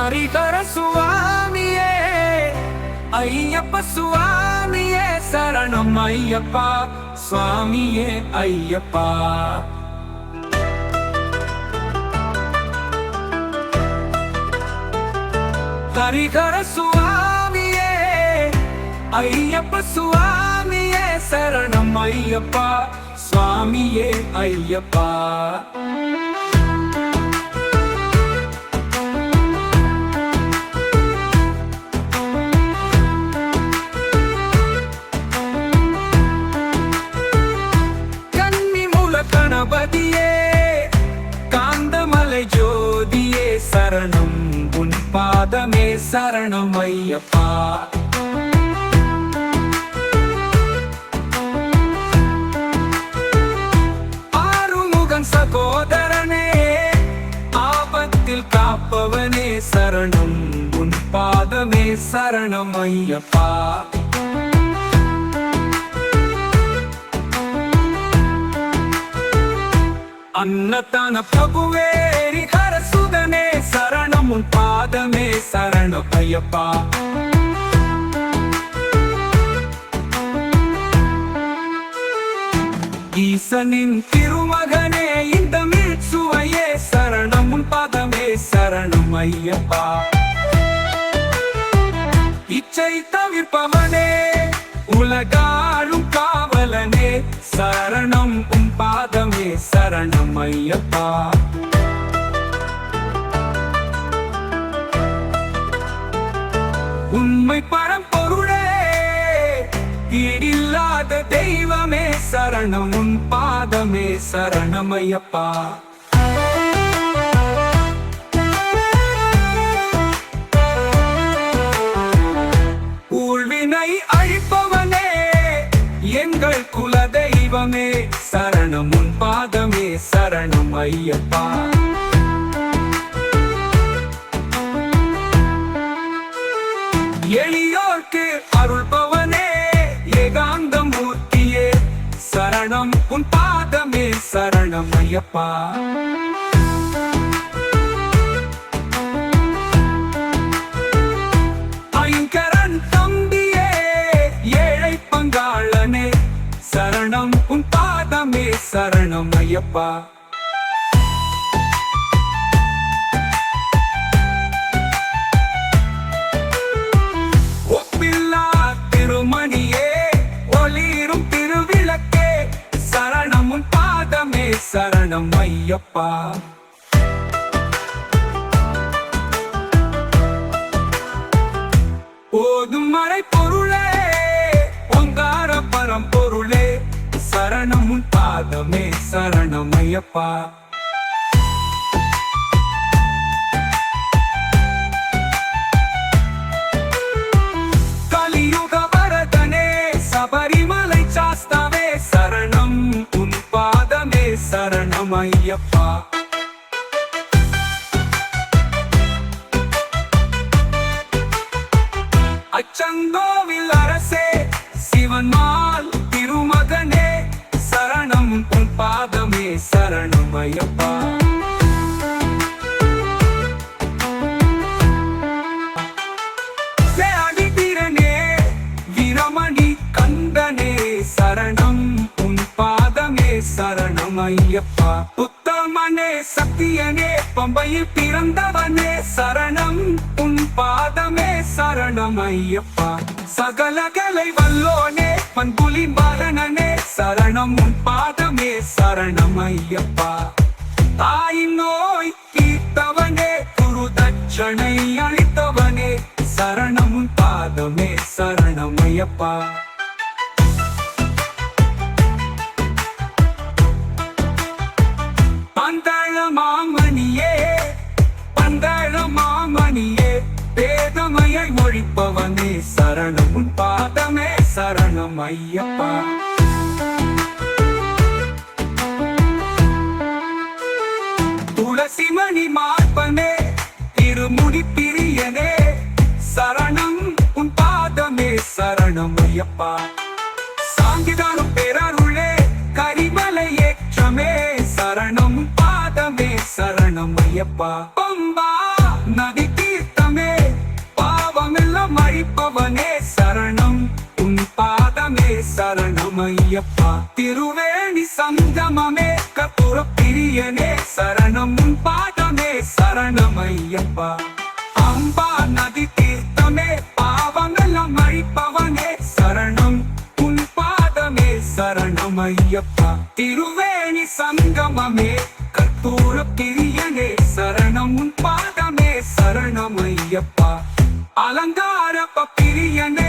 ஹரிஹர சுவாமியே ஐயப்ப சுவாமியே சரணம் ஐயப்பா சுவாமியே ஐயப்பா. ஹரிஹர சுவாமியே ஐயப்ப சுவாமியே சரணம் ஐயப்பா சுவாமியே ஐயப்பா. கணபதியே காந்தமலை ஜோதியே சரணம் உன் பாதமே சரணம் ஐயப்பா. ஆறுமுகன் சகோதரனே ஆபத்தில் காப்பவனே சரணம் உன் பாதமே சரணம் ஐயப்பா. அன்னதான பிரபுவே ஹரிஹர சுதனே சரணம் உன் பாதமே சரணம் ஐயப்பா. ஈசனின் திருமகனே இந்த மீட்சுவையே சரணம் உன் பாதமே சரணம் ஐயப்பா. இச்சை தவிர்ப்பவனே உலகாளும் காவலனே சரணம் உன் பாதமே சரணம் ஐயப்பா. உண்மை பரம்பொருளே ஈடில்லாத தெய்வமே சரணம் உன் பாதமே சரணம் ஐயப்பா. ஊழ்வினை அழிப்பவனே எங்கள் குல தெய்வமே சரணம் உன் பாதமே சரணம் ஐயப்பா. எளியோர்க்கு அருள்பவனே ஏகாந்த மூர்த்தியே சரணம் உன் பாதமே சரணம் ஐயப்பா. ஐங்கரன் தம்பியே ஏழை பங்காளனே சரணம் உன் பாதமே சரணம் ஐயப்பா. ஒப்பில்லா திருமணியே ஒளிரும் திருவிளக்கே சரணம் உன் பாதமே சரணம் ஐயப்பா. ஓதும் மறை பொருளே ஓங்கார பரம்பொருளே சரணம் உன் பாதமே சரணம் ஐயப்பா. கலியுக வரதனே சபரிமலை சாஸ்தாவே சரணம் உன் பாதமே சரணம் ஐயப்பா. அச்சங்கோவில் அரசே சிவன்மால் திருமகனே சரணம் உன் பாதமே சரணம் ஐயப்பா. சேடிதிரனே வீரமணி கந்தனே சரணம் உன் பாதமே சரணம் ஐயப்பா. புத்தமனே சத்தியனே பம்பையில் பிறந்தவனே சரணம் உன் பாதமே சரணம் ஐயப்பா. சகலகலை வல்லோனே பண்புலி மரணனே சரணம் உன் பாதமே சரணம் ஐயப்பா. தாயின் நோய் தீர்த்தவனே குரு தட்சணை அளித்தவனே சரணம் உன் பாதமே சரணம் ஐயப்பா. பந்தள மாமணியே பந்தள மாமணியே வேதமையை ஒழிப்பவனே சரணம் உன் பாதமே சரணம் ஐயப்பா. துளசிமணி மார்பனே திருமுடி பிரியனே சரணம் உன் பாதமே சரணம் ஐயப்பா. சாங்கிதானும் பேரருளே கரிமலை ஏற்றமே சரணம் பாதமே சரணம் ஐயப்பா. பம்பா நதி தீர்த்த சரணமையப்பா. திருவேணி சங்கமமே கற்பூர பிரியனே சரணம் உன் பாதமே சரணமையப்பா. அம்பா நதி தீர்த்தமே பாவங்களம் அழிப்பவனே சரணம் உன் பாதமே சரணமையப்பா. திருவேணி சங்கமமே கற்பூர பிரியனே சரணம் உன் பாதமே சரணமையப்பா. அலங்கார பிரியனே